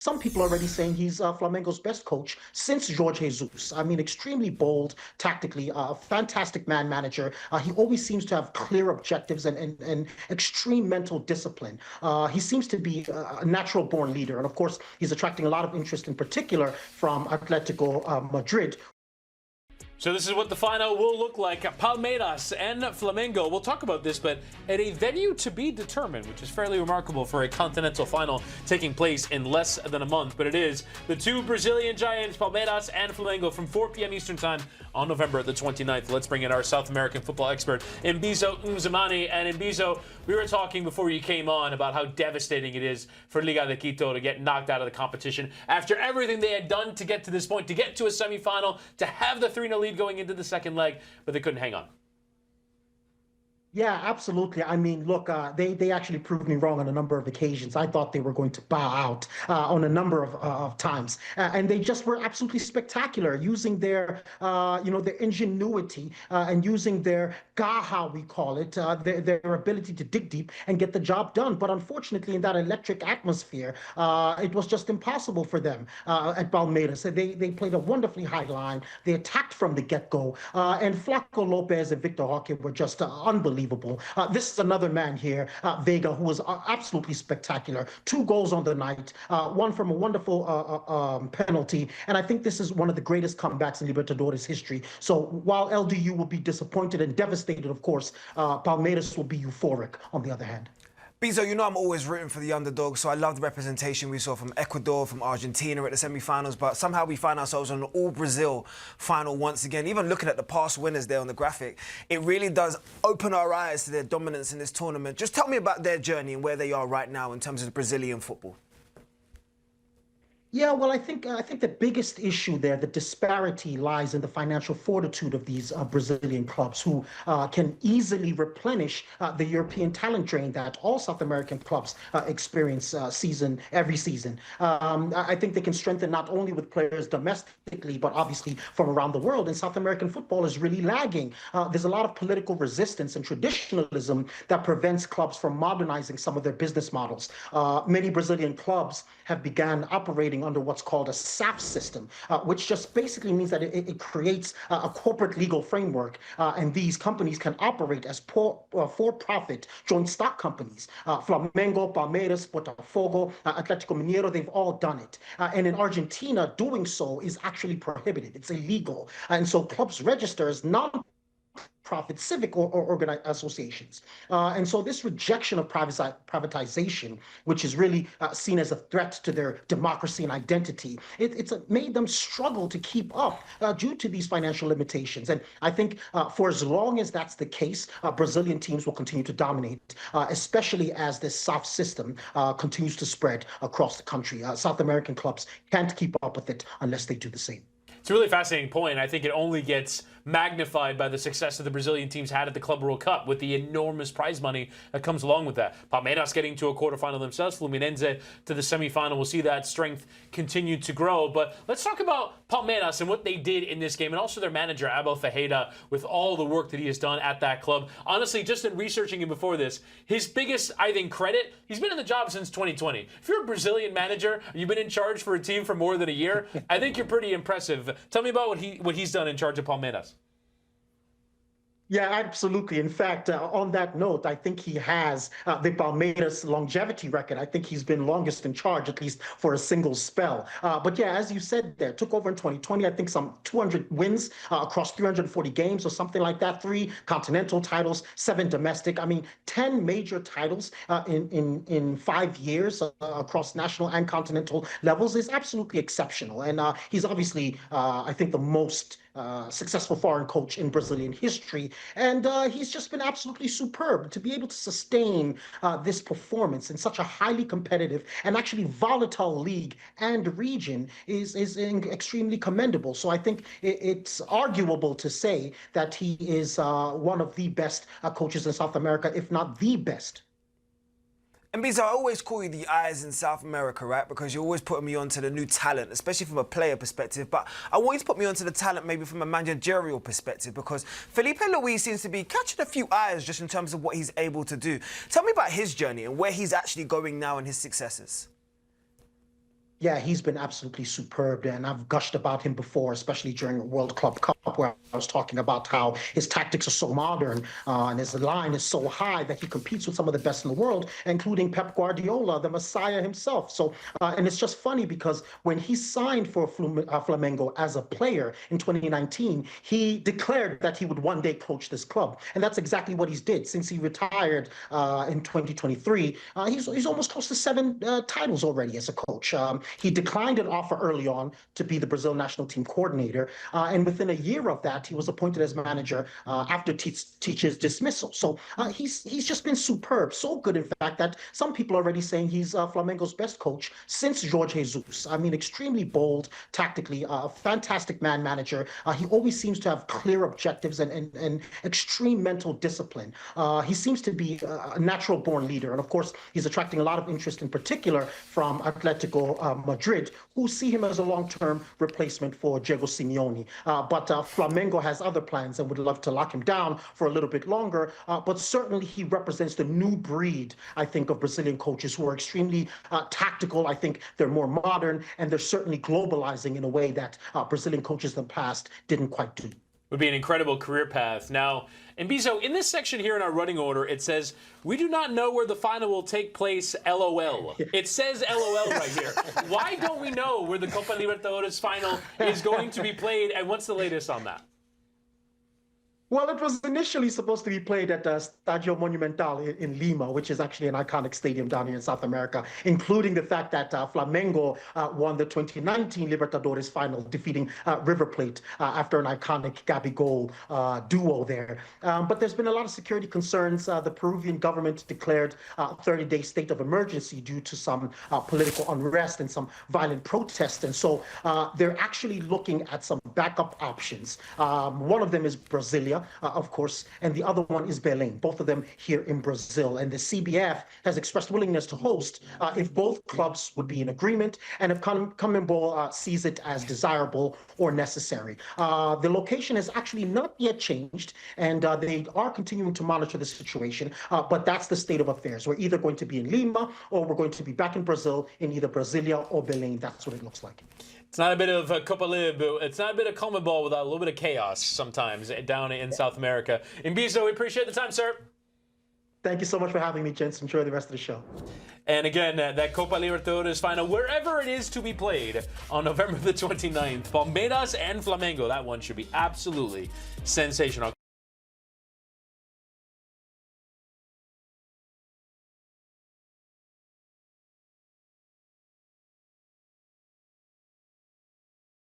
some people are already saying he's Flamengo's best coach since Jorge Jesus. I mean, extremely bold tactically, a fantastic man manager. He always seems to have clear objectives and extreme mental discipline. He seems to be a natural born leader. And of course, he's attracting a lot of interest in particular from Atletico Madrid. So this is what the final will look like. Palmeiras and Flamengo. We'll talk about this, but at a venue to be determined, which is fairly remarkable for a continental final taking place in less than a month. But it is the two Brazilian giants, Palmeiras and Flamengo, from 4 p.m. Eastern Time on November the 29th. Let's bring in our South American football expert, Mbizo Mzamane. And Mbizo, we were talking before you came on about how devastating it is for Liga de Quito to get knocked out of the competition after everything they had done to get to this point, to get to a semifinal, to have the 3-0 lead going into the second leg, but they couldn't hang on. Yeah, absolutely. I mean, look, they actually proved me wrong on a number of occasions. I thought they were going to bow out on a number of times, and they just were absolutely spectacular, using their, their ingenuity and using their gaha, we call it, their ability to dig deep and get the job done. But unfortunately, in that electric atmosphere, it was just impossible for them at Palmeiras. They played a wonderfully high line. They attacked from the get-go, and Flaco Lopez and Victor Roque were just unbelievable. This is another man here, Vega, who was absolutely spectacular. 2 goals on the night, one from a wonderful penalty. And I think this is one of the greatest comebacks in Libertadores history. So while LDU will be disappointed and devastated, of course, Palmeiras will be euphoric on the other hand. Mbizo, you know I'm always rooting for the underdog, so I love the representation we saw from Ecuador, from Argentina at the semi-finals, but somehow we find ourselves on an all-Brazil final once again. Even looking at the past winners there on the graphic, it really does open our eyes to their dominance in this tournament. Just tell me about their journey and where they are right now in terms of Brazilian football. Yeah, well, I think the biggest issue there, the disparity, lies in the financial fortitude of these Brazilian clubs, who can easily replenish the European talent drain that all South American clubs experience every season. I think they can strengthen not only with players domestically, but obviously from around the world. And South American football is really lagging. There's a lot of political resistance and traditionalism that prevents clubs from modernizing some of their business models. Many Brazilian clubs have begun operating under what's called a SAF system, which just basically means that it creates a corporate legal framework, and these companies can operate as for-profit joint stock companies. Flamengo, Palmeiras, Botafogo, Atlético Mineiro, they've all done it. And in Argentina, doing so is actually prohibited. It's illegal. And so clubs register as non-profit civic or associations. And so this rejection of privatization, which is really seen as a threat to their democracy and identity, it's made them struggle to keep up due to these financial limitations. And I think for as long as that's the case, Brazilian teams will continue to dominate, especially as this soft system continues to spread across the country. South American clubs can't keep up with it unless they do the same. It's a really fascinating point. I think it only gets magnified by the success that the Brazilian teams had at the Club World Cup, with the enormous prize money that comes along with that. Palmeiras getting to a quarterfinal themselves, Fluminense to the semifinal. We'll see that strength continue to grow. But let's talk about Palmeiras and what they did in this game, and also their manager, Abel Ferreira, with all the work that he has done at that club. Honestly, just in researching him before this, his biggest, I think, credit, he's been in the job since 2020. If you're a Brazilian manager, you've been in charge for a team for more than a year, I think you're pretty impressive. Tell me about what he's done in charge of Palmeiras. Yeah, absolutely. In fact, on that note, I think he has the Palmeiras longevity record. I think he's been longest in charge, at least for a single spell. But yeah, as you said there, took over in 2020, I think some 200 wins across 340 games or something like that, 3 continental titles, 7 domestic. I mean, 10 major titles in 5 years across national and continental levels is absolutely exceptional. And he's obviously, I think, the most successful foreign coach in Brazilian history. And he's just been absolutely superb. To be able to sustain this performance in such a highly competitive and actually volatile league and region is extremely commendable. So I think it's arguable to say that he is one of the best coaches in South America, if not the best. And Mbizo, I always call you the eyes in South America, right? Because you're always putting me onto the new talent, especially from a player perspective. But I want you to put me onto the talent maybe from a managerial perspective, because Filipe Luís seems to be catching a few eyes just in terms of what he's able to do. Tell me about his journey and where he's actually going now and his successes. Yeah, he's been absolutely superb, and I've gushed about him before, especially during World Club Cup, where I was talking about how his tactics are so modern and his line is so high that he competes with some of the best in the world, including Pep Guardiola, the Messiah himself. So, and it's just funny because when he signed for Flamengo as a player in 2019, he declared that he would one day coach this club, and that's exactly what he's did since he retired in 2023. He's almost close to 7 titles already as a coach. He declined an offer early on to be the Brazil national team coordinator, and within a year of that, he was appointed as manager after Tite's dismissal. So he's just been superb, so good in fact that some people are already saying he's Flamengo's best coach since Jorge Jesus. I mean, extremely bold tactically, a fantastic man manager. He always seems to have clear objectives and extreme mental discipline. He seems to be a natural-born leader, and of course, he's attracting a lot of interest in particular from Atletico Madrid, who see him as a long-term replacement for Diego Simeone. But Flamengo has other plans and would love to lock him down for a little bit longer. But certainly he represents the new breed, I think, of Brazilian coaches who are extremely tactical. I think they're more modern, and they're certainly globalizing in a way that Brazilian coaches in the past didn't quite do. Would be an incredible career path. Now, Mbizo, in this section here in our running order, it says, we do not know where the final will take place, LOL. It says LOL right here. Why don't we know where the Copa Libertadores final is going to be played, and what's the latest on that? Well, it was initially supposed to be played at Stadio Monumental in Lima, which is actually an iconic stadium down here in South America, including the fact that Flamengo won the 2019 Libertadores final, defeating River Plate after an iconic Gabigol duo there. But there's been a lot of security concerns. The Peruvian government declared a 30-day state of emergency due to some political unrest and some violent protests. And so they're actually looking at some backup options. One of them is Brasilia, of course, and the other one is Belém, both of them here in Brazil. And the CBF has expressed willingness to host if both clubs would be in agreement and if CONMEBOL sees it as desirable or necessary. The location has actually not yet changed, and they are continuing to monitor the situation, but that's the state of affairs. We're either going to be in Lima or we're going to be back in Brazil in either Brasilia or Belém. That's what it looks like. It's not a bit of Copa Lib. It's not a bit of CONMEBOL without a little bit of chaos sometimes down in South America. Mbizo, we appreciate the time, sir. Thank you so much for having me, gents. Enjoy the rest of the show. And again, that Copa Libertadores final, wherever it is to be played on November the 29th, Palmeiras and Flamengo, that one should be absolutely sensational.